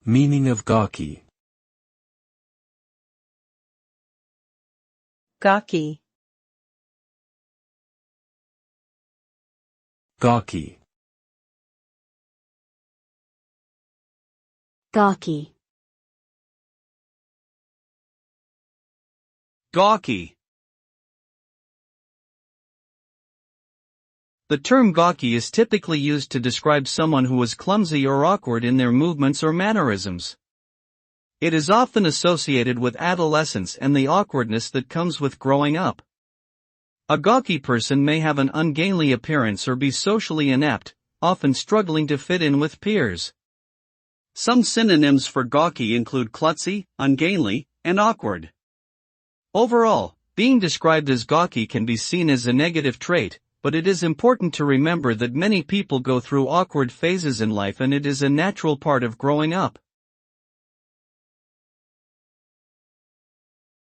Meaning of gawky. Gawky. Gawky. Gawky. Gawky. The term gawky is typically used to describe someone who is clumsy or awkward in their movements or mannerisms. It is often associated with adolescence and the awkwardness that comes with growing up. A gawky person may have an ungainly appearance or be socially inept, often struggling to fit in with peers. Some synonyms for gawky include klutzy, ungainly, and awkward. Overall, being described as gawky can be seen as a negative trait, but it is important to remember that many people go through awkward phases in life and it is a natural part of growing up.